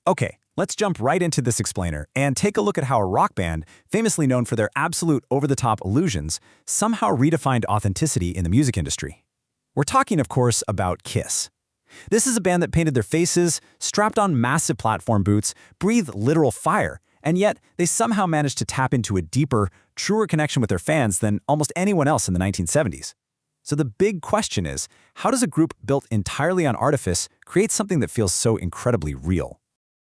Okay, let's jump right into this explainer and take a look at how a rock band, famously known for their absolute over-the-top illusions, somehow redefined authenticity in the music industry. We're talking, of course, about KISS. This is a band that painted their faces, strapped on massive platform boots, breathed literal fire, and yet they somehow managed to tap into a deeper, truer connection with their fans than almost anyone else in the 1970s. So the big question is, how does a group built entirely on artifice create something that feels so incredibly real?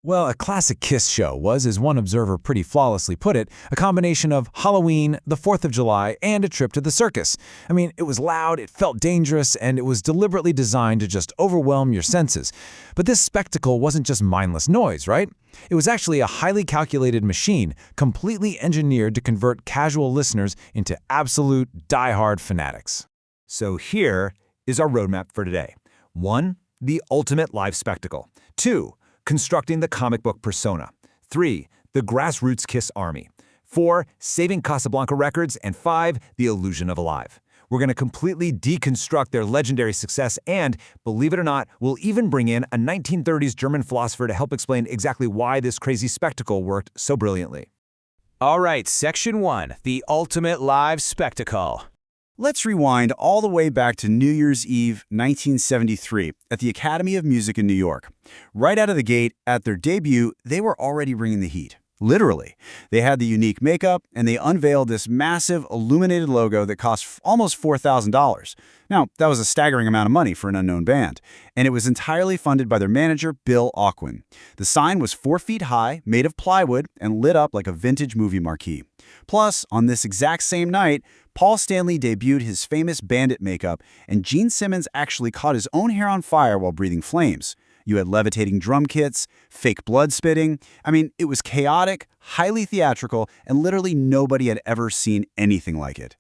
Well, a classic KISS show was, as one observer pretty flawlessly put it, a combination of Halloween, the 4th of July, and a trip to the circus. I mean, it was loud, it felt dangerous, and it was deliberately designed to just overwhelm your senses. But this spectacle wasn't just mindless noise, right? It was actually a highly calculated machine, completely engineered to convert casual listeners into absolute die-hard fanatics. So here is our roadmap for today. 1. The ultimate live spectacle. 2. Constructing the comic book persona. 3. The grassroots KISS army. 4. Saving Casablanca Records. And 5. The illusion of alive. We're going to completely deconstruct their legendary success and, believe it or not, we'll even bring in a 1930s German philosopher to help explain exactly why this crazy spectacle worked so brilliantly. All right, Section 1, the ultimate live spectacle. Let's rewind all the way back to New Year's Eve 1973 at the Academy of Music in New York. Right out of the gate, at their debut, they were already bringing the heat. Literally. They had the unique makeup, and they unveiled this massive illuminated logo that cost almost $4,000. Now, that was a staggering amount of money for an unknown band, and it was entirely funded by their manager, Bill Auquin. The sign was 4 feet high, made of plywood, and lit up like a vintage movie marquee. Plus, on this exact same night, Paul Stanley debuted his famous bandit makeup, and Gene Simmons actually caught his own hair on fire while breathing flames. You had levitating drum kits, fake blood spitting. I mean, it was chaotic, highly theatrical, and literally nobody had ever seen anything like it.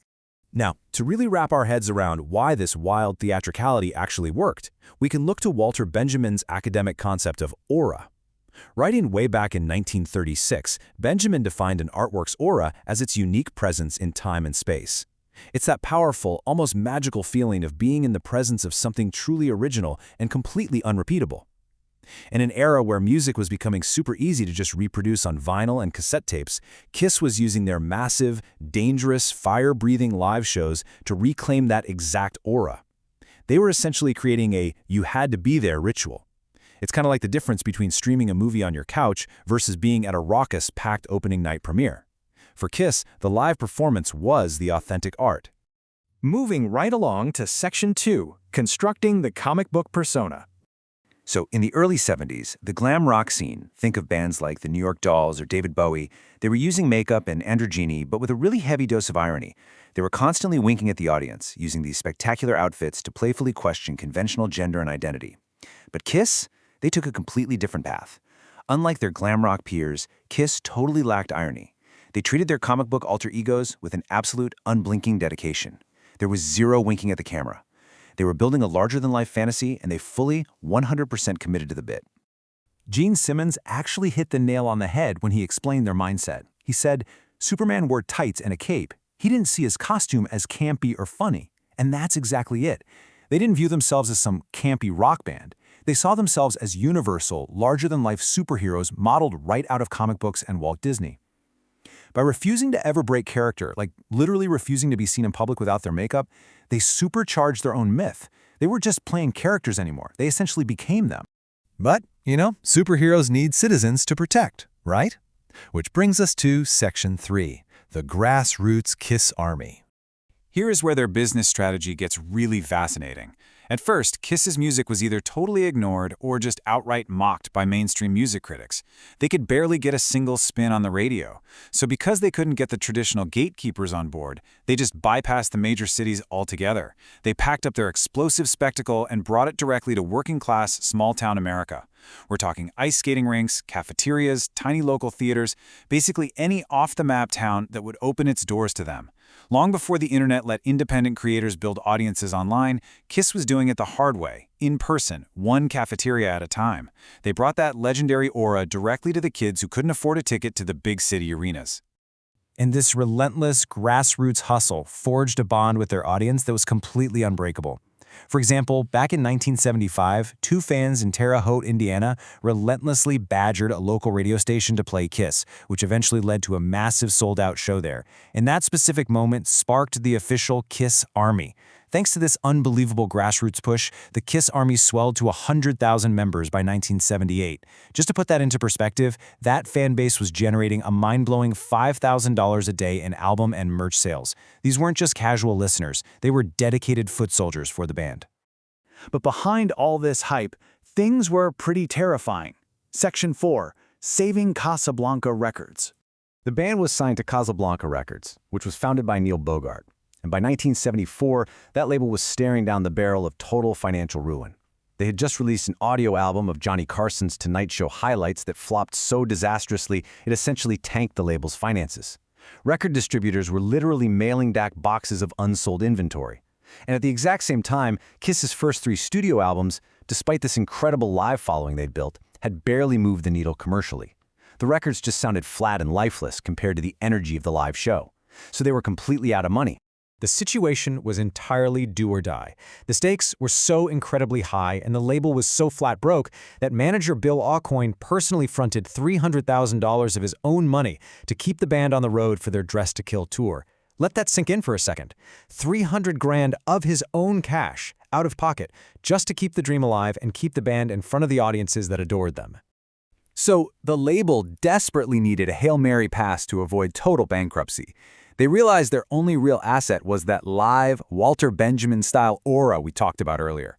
Now, to really wrap our heads around why this wild theatricality actually worked, we can look to Walter Benjamin's academic concept of aura. Writing way back in 1936, Benjamin defined an artwork's aura as its unique presence in time and space. It's that powerful, almost magical feeling of being in the presence of something truly original and completely unrepeatable. In an era where music was becoming super easy to just reproduce on vinyl and cassette tapes, KISS was using their massive, dangerous, fire-breathing live shows to reclaim that exact aura. They were essentially creating a you-had-to-be-there ritual. It's kind of like the difference between streaming a movie on your couch versus being at a raucous, packed opening night premiere. For KISS, the live performance was the authentic art. Moving right along to Section 2, constructing the comic book persona. So in the early 70s, the glam rock scene, think of bands like the New York Dolls or David Bowie, they were using makeup and androgyny, but with a really heavy dose of irony. They were constantly winking at the audience, using these spectacular outfits to playfully question conventional gender and identity. But KISS? They took a completely different path. Unlike their glam rock peers, KISS totally lacked irony. They treated their comic book alter egos with an absolute, unblinking dedication. There was zero winking at the camera. They were building a larger-than-life fantasy, and they fully, 100% committed to the bit. Gene Simmons actually hit the nail on the head when he explained their mindset. He said, Superman wore tights and a cape. He didn't see his costume as campy or funny. And that's exactly it. They didn't view themselves as some campy rock band. They saw themselves as universal, larger-than-life superheroes modeled right out of comic books and Walt Disney. By refusing to ever break character, like literally refusing to be seen in public without their makeup, they supercharged their own myth. They weren't just playing characters anymore. They essentially became them. But, superheroes need citizens to protect, right? Which brings us to Section 3, the grassroots KISS army. Here is where their business strategy gets really fascinating. At first, KISS's music was either totally ignored or just outright mocked by mainstream music critics. They could barely get a single spin on the radio. So because they couldn't get the traditional gatekeepers on board, they just bypassed the major cities altogether. They packed up their explosive spectacle and brought it directly to working-class, small-town America. We're talking ice skating rinks, cafeterias, tiny local theaters, basically any off-the-map town that would open its doors to them. Long before the internet let independent creators build audiences online, KISS was doing it the hard way, in person, one cafeteria at a time. They brought that legendary aura directly to the kids who couldn't afford a ticket to the big city arenas. And this relentless grassroots hustle forged a bond with their audience that was completely unbreakable. For example, back in 1975, two fans in Terre Haute, Indiana, relentlessly badgered a local radio station to play KISS, which eventually led to a massive sold-out show there. And that specific moment sparked the official KISS Army. Thanks to this unbelievable grassroots push, the KISS Army swelled to 100,000 members by 1978. Just to put that into perspective, that fan base was generating a mind-blowing $5,000 a day in album and merch sales. These weren't just casual listeners, they were dedicated foot soldiers for the band. But behind all this hype, things were pretty terrifying. Section 4, Saving Casablanca Records. The band was signed to Casablanca Records, which was founded by Neil Bogart. And by 1974, that label was staring down the barrel of total financial ruin. They had just released an audio album of Johnny Carson's Tonight Show highlights that flopped so disastrously it essentially tanked the label's finances. Record distributors were literally mailing back boxes of unsold inventory. And at the exact same time, KISS's first 3 studio albums, despite this incredible live following they'd built, had barely moved the needle commercially. The records just sounded flat and lifeless compared to the energy of the live show. So they were completely out of money. The situation was entirely do or die. The stakes were so incredibly high and the label was so flat broke that manager Bill Aucoin personally fronted $300,000 of his own money to keep the band on the road for their Dress to Kill tour. Let that sink in for a second. $300,000 of his own cash, out of pocket, just to keep the dream alive and keep the band in front of the audiences that adored them. So the label desperately needed a Hail Mary pass to avoid total bankruptcy. They realized their only real asset was that live, Walter Benjamin-style aura we talked about earlier.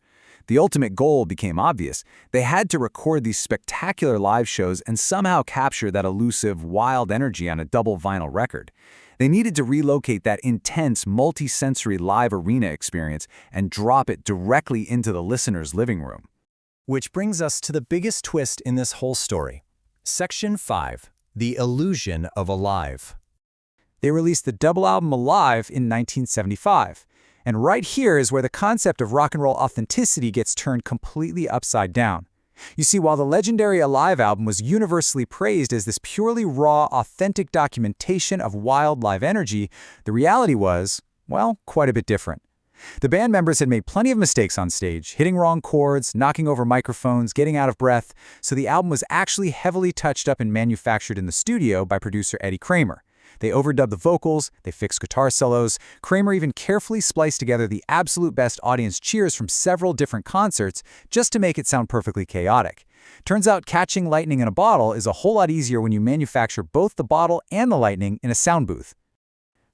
The ultimate goal became obvious. They had to record these spectacular live shows and somehow capture that elusive, wild energy on a double vinyl record. They needed to relocate that intense, multi-sensory live arena experience and drop it directly into the listener's living room. Which brings us to the biggest twist in this whole story. Section 5, The Illusion of Alive. They released the double album Alive in 1975. And right here is where the concept of rock and roll authenticity gets turned completely upside down. You see, while the legendary Alive album was universally praised as this purely raw, authentic documentation of wild live energy, the reality was, well, quite a bit different. The band members had made plenty of mistakes on stage, hitting wrong chords, knocking over microphones, getting out of breath, so the album was actually heavily touched up and manufactured in the studio by producer Eddie Kramer. They overdubbed the vocals, they fixed guitar solos. Kramer even carefully spliced together the absolute best audience cheers from several different concerts just to make it sound perfectly chaotic. Turns out catching lightning in a bottle is a whole lot easier when you manufacture both the bottle and the lightning in a sound booth.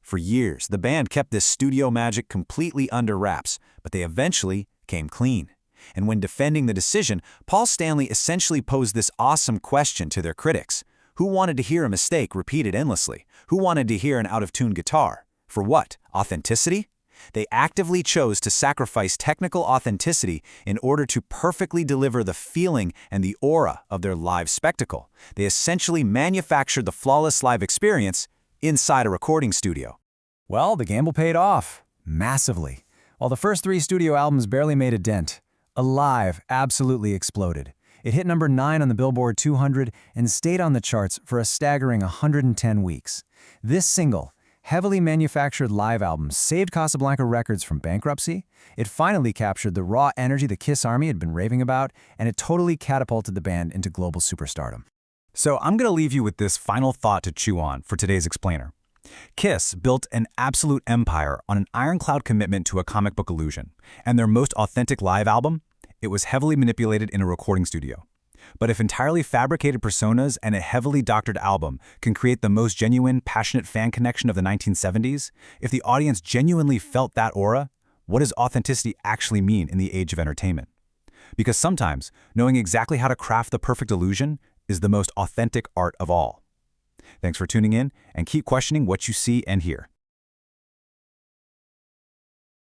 For years, the band kept this studio magic completely under wraps, but they eventually came clean. And when defending the decision, Paul Stanley essentially posed this awesome question to their critics. Who wanted to hear a mistake repeated endlessly? Who wanted to hear an out-of-tune guitar? For what? Authenticity? They actively chose to sacrifice technical authenticity in order to perfectly deliver the feeling and the aura of their live spectacle. They essentially manufactured the flawless live experience inside a recording studio. Well, the gamble paid off. Massively. While the first 3 studio albums barely made a dent, Alive absolutely exploded. It hit number 9 on the Billboard 200 and stayed on the charts for a staggering 110 weeks. This single, heavily manufactured live album saved Casablanca Records from bankruptcy. It finally captured the raw energy the KISS Army had been raving about, and it totally catapulted the band into global superstardom. So I'm going to leave you with this final thought to chew on for today's explainer. KISS built an absolute empire on an ironclad commitment to a comic book illusion, and their most authentic live album, it was heavily manipulated in a recording studio. But if entirely fabricated personas and a heavily doctored album can create the most genuine, passionate fan connection of the 1970s, if the audience genuinely felt that aura, what does authenticity actually mean in the age of entertainment? Because sometimes, knowing exactly how to craft the perfect illusion is the most authentic art of all. Thanks for tuning in, and keep questioning what you see and hear.